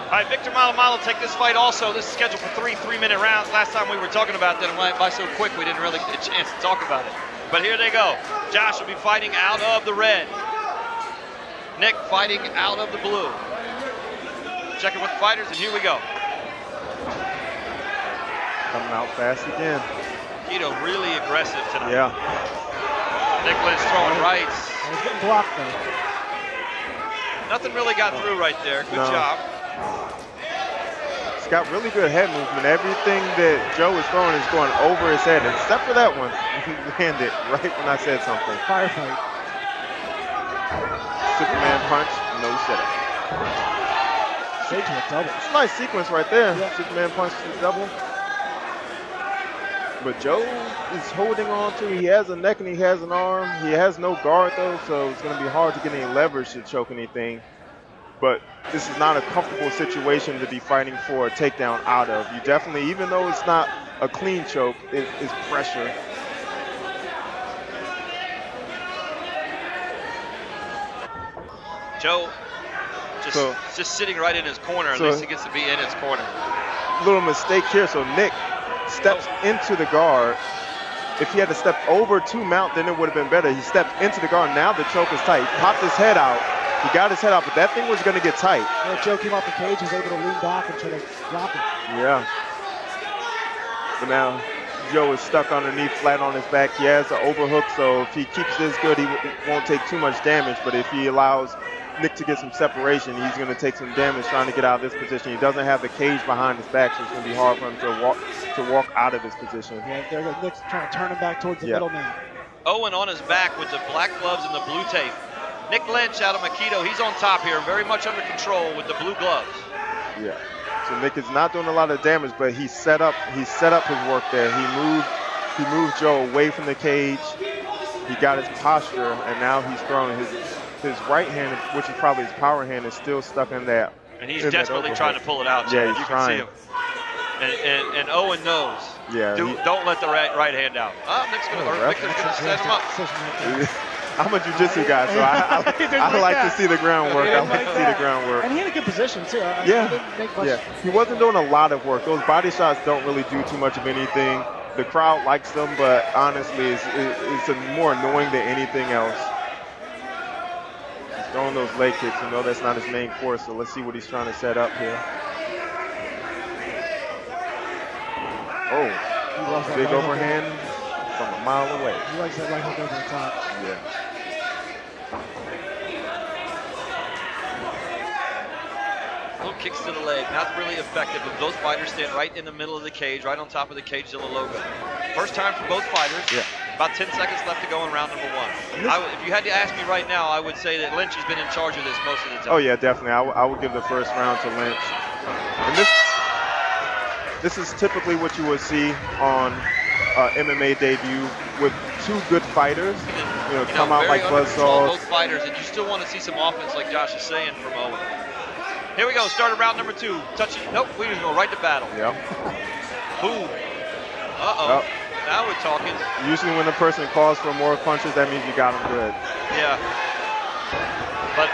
All right, Victor Malamalo take this fight also. This is scheduled for 3 3-minute rounds. Last time we were talking about that, it went by so quick we didn't really get a chance to talk about it. But here they go. Josh will be fighting out of the red. Nick fighting out of the blue. Checking with the fighters, and here we go. Coming out fast again. Keto really aggressive tonight. Yeah. Nick Lynch throwing rights. He's getting blocked though. Nothing really got through right there. Good job. He's got really good head movement. Everything that Joe is throwing is going over his head, except for that one. He landed right when I said something. Firefight. Superman punch, no setup. Straight to a double. It's a nice sequence right there. Yeah. Superman punch to the double. But Joe is holding on to, he has a neck and he has an arm. He has no guard though, so it's going to be hard to get any leverage to choke anything. But this is not a comfortable situation to be fighting for a takedown out of. You definitely, even though it's not a clean choke, it is pressure. Joe just sitting right in his corner. At least he gets to be in his corner. Little mistake here. So Nick steps into the guard. If he had to step over to mount, then it would have been better. He stepped into the guard. Now the choke is tight. He popped his head out. He got his head out, but that thing was going to get tight. Joe came off the cage. He was able to lean back and try to drop it. Yeah. But now Joe is stuck underneath, flat on his back. He has an overhook, so if he keeps this good, he won't take too much damage. But if he allows Nick to get some separation, he's going to take some damage trying to get out of this position. He doesn't have the cage behind his back, so it's going to be hard for him to walk out of his position. Yeah, there goes Nick's trying to turn him back towards the middle man. Owen on his back with the black gloves and the blue tape. Nick Lynch out of Makito, he's on top here, very much under control with the blue gloves. Yeah. So Nick is not doing a lot of damage, but he set up his work there. He moved Joe away from the cage. He got his posture, and now he's throwing his right hand, which is probably his power hand, is still stuck in that. And he's desperately trying to pull it out. Yeah, he's trying. You can see him. And Owen knows. Yeah. Don't let the right hand out. Nick's Victor's going to set him up. I'm a jiu-jitsu guy, so I like to see the groundwork. I like to see the groundwork. And he had a good position, too. He wasn't doing a lot of work. Those body shots don't really do too much of anything. The crowd likes them, but honestly, it's more annoying than anything else. He's throwing those leg kicks. You know that's not his main course, so let's see what he's trying to set up here. Oh, big overhand from a mile away. He likes that right hook over the top. Yeah. Little kicks to the leg, not really effective, but both fighters stand right in the middle of the cage, right on top of the Cagezilla logo. First time for both fighters. Yeah. About 10 seconds left to go in round number one. If you had to ask me right now, I would say that Lynch has been in charge of this most of the time. Oh yeah, definitely. I would give the first round to Lynch. And this is typically what you would see on MMA debut with two good fighters. Come out like buzzsaws. Both fighters, and you still want to see some offense, like Josh is saying, from Owen. Here we go, start of round number two. Touching, nope, we're just going right to battle. Yeah. Boom. Uh-oh. Now we're talking. Usually when a person calls for more punches, that means you got him good. Yeah. But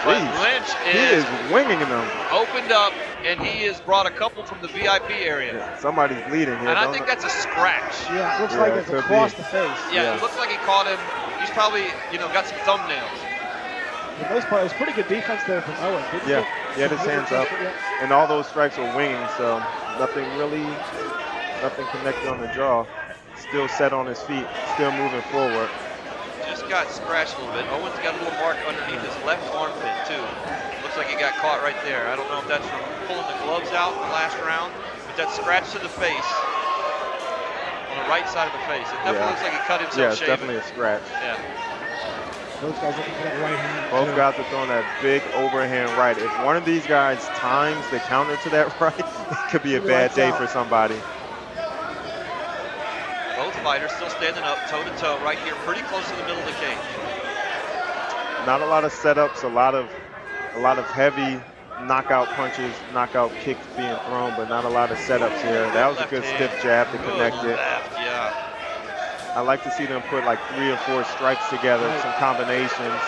Lynch is winging them. Opened up, and he has brought a couple from the VIP area. Yeah, somebody's bleeding here. And I think that's a scratch. Yeah, it looks like it's across the face. Yeah, it looks like he caught him. He's probably, got some thumbnails. For the most part, it was pretty good defense there from Owen. Yeah, he had his hands up. And all those strikes were winging, so nothing connected on the jaw. Still set on his feet, still moving forward. Just got scratched a little bit. Owen's got a little mark underneath his left armpit, too. Looks like he got caught right there. I don't know if that's from pulling the gloves out in the last round, but that scratch to the face, on the right side of the face. It definitely looks like he cut himself shaving. Yeah, it's definitely a scratch. Yeah. Those guys looking for that right hand. Both guys are throwing that big overhand right. If one of these guys times the counter to that right, it could be a bad day for somebody. Both fighters still standing up toe-to-toe right here, pretty close to the middle of the cage. Not a lot of setups, a lot of heavy knockout punches, knockout kicks being thrown, but not a lot of setups here. That was a good stiff jab to connect it. I like to see them put like 3 or 4 strikes together, some combinations.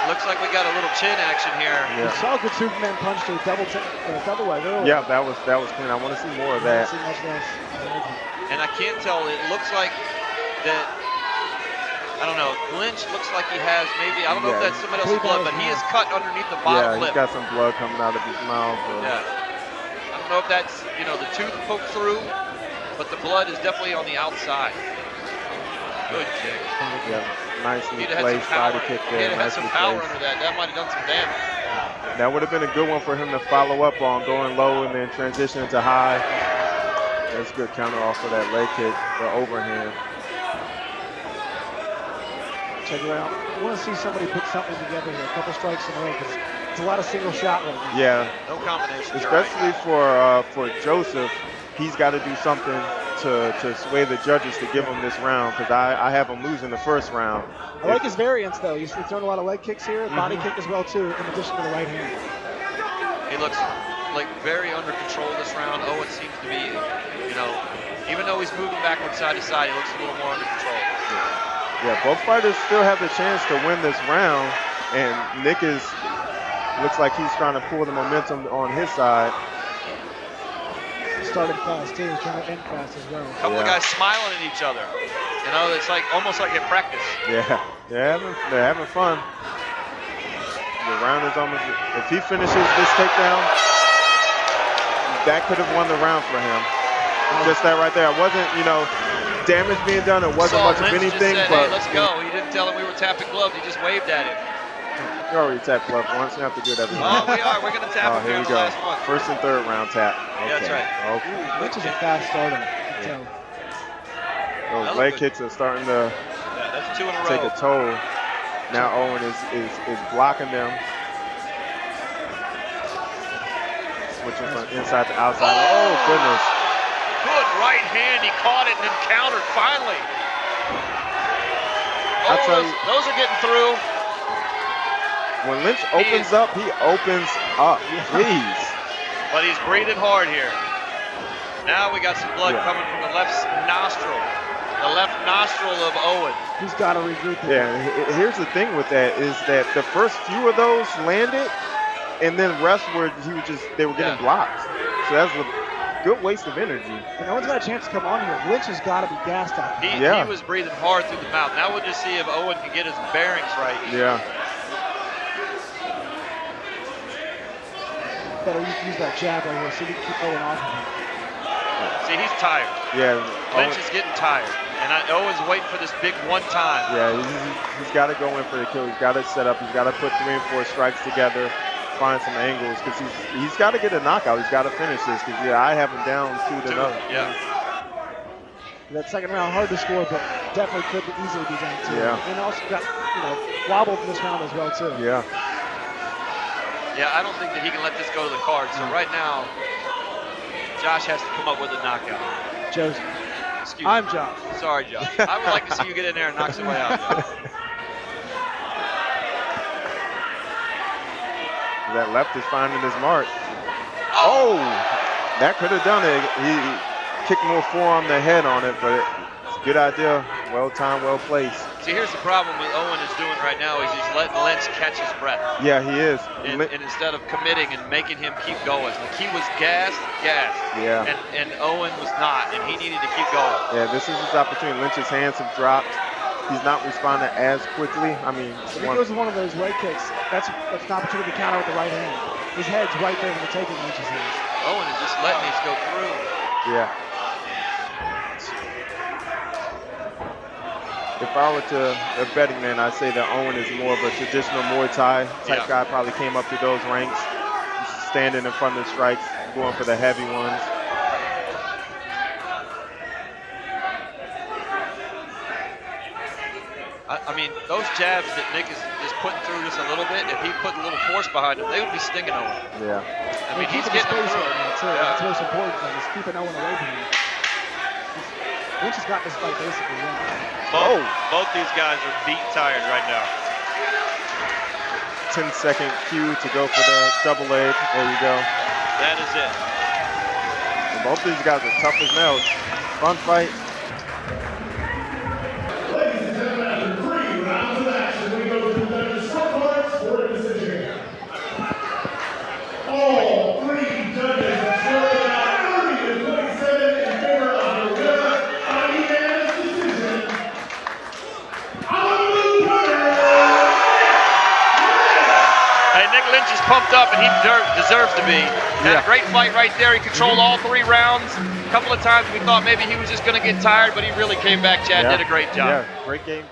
Looks like we got a little chin action here. You saw a good Superman punch to a double leg earlier. Yeah, that was clean. I want to see more of that. See much less. And I can't tell. It looks like that. I don't know. Lynch looks like he has maybe. I don't know if that's somebody else's blood, but he is cut underneath the bottom lip. Yeah, he's got some blood coming out of his mouth. Yeah. I don't know if that's the tooth poked through, but the blood is definitely on the outside. Good kick. Yeah, nicely placed body kick there. He'd have had some power under that. That might have done some damage. That would have been a good one for him to follow up on, going low and then transition to high. That's a good counter off of that leg kick, the overhand. Check it out. I want to see somebody put something together here. A couple strikes in a row, because it's a lot of single shot right now. Yeah. No combination. Especially for Joseph, he's got to do something to sway the judges to give him this round, because I have him losing the first round. I like his variance, though. He's throwing a lot of leg kicks here, body kick as well, too, in addition to the right hand. He looks like very under control this round. Owen seems to be, even though he's moving backward side to side, he looks a little more under control. Yeah, both fighters still have the chance to win this round, and Nick looks like he's trying to pull the momentum on his side. Started fast too, trying to end fast as well. A couple of guys smiling at each other. It's like almost like at practice. Yeah, they're having fun. The round is almost. If he finishes this takedown, that could have won the round for him. Just that right there. It wasn't, damage being done. It wasn't much of anything. Just said, but hey, let's go. He didn't tell him we were tapping gloves. He just waved at him. You already tapped glove once. You have to do it every Oh, round. we are. We're going to tap him here here we in the go. last one. First and third round tap. Okay. Yeah, that's right. Okay. Lynch is a fast starter. Those leg kicks are starting to that's 2 in a row. take a toll. Now Owen is blocking them. Switching from inside to outside. Oh, goodness. Good right hand. He caught it and then countered finally. Those are getting through. When Lynch opens up, he opens up. Please. But he's breathing hard here. Now we got some blood coming from the left nostril. The left nostril of Owen. He's got to regroup. Yeah, here's the thing with that is that the first few of those landed, and then rest were they were getting blocked. So that's a good waste of energy. And Owen's got a chance to come on here. Lynch has got to be gassed out. He was breathing hard through the mouth. Now we'll just see if Owen can get his bearings right. Yeah. Better use that jab right here so we can keep Owen off of him. See, he's tired. Yeah. Lynch is getting tired. And Owen's waiting for this big one time. Yeah, he's got to go in for the kill. He's got to set up. He's got to put 3 and 4 strikes together, find some angles, because he's got to get a knockout. He's got to finish this, because I have him down 2-0. Yeah. That second round hard to score, but definitely could easily be down 2. Yeah. And also got wobbled in this round as well too. Yeah. Yeah, I don't think that he can let this go to the card. So right now, Josh has to come up with a knockout. Joseph. Excuse me. I'm Josh. Sorry, Josh. I would like to see you get in there and knock somebody out. That left is finding his mark. Oh, that could have done it. He kicked more forearm than head on it, but it's a good idea. Well timed, well placed. See, here's the problem with Owen is doing right now is he's letting Lynch catch his breath. Yeah, he is. And instead of committing and making him keep going. Like he was gassed. Yeah. And Owen was not, and he needed to keep going. Yeah, this is his opportunity. Lynch's hands have dropped. He's not responding as quickly. I mean, if he goes with one of those leg kicks, that's an opportunity to counter with the right hand. His head's right there when they're taking Lynch's hands. Owen is just letting these go through. Yeah. If I were a betting man, I'd say that Owen is more of a traditional Muay Thai type guy. Probably came up to those ranks, standing in front of the strikes, going for the heavy ones. I mean, those jabs that Nick is putting through just a little bit, if he put a little force behind them, they would be stinging Owen. Yeah. I mean, he's getting them through. That's most important thing, is keeping Owen away from him. Lynch has got this fight basically won. Both these guys are beat tired right now. 10-second cue to go for the double leg. There you go. That is it. And both these guys are tough as nails. Fun fight. Ladies and gentlemen, after 3 rounds of action, we go to the judges' scorecards like Lynch is pumped up, and he deserves to be. Had Yeah. a great fight right there. He controlled all 3 rounds. A couple of times we thought maybe he was just going to get tired, but he really came back. Chad did a great job. Yeah, great game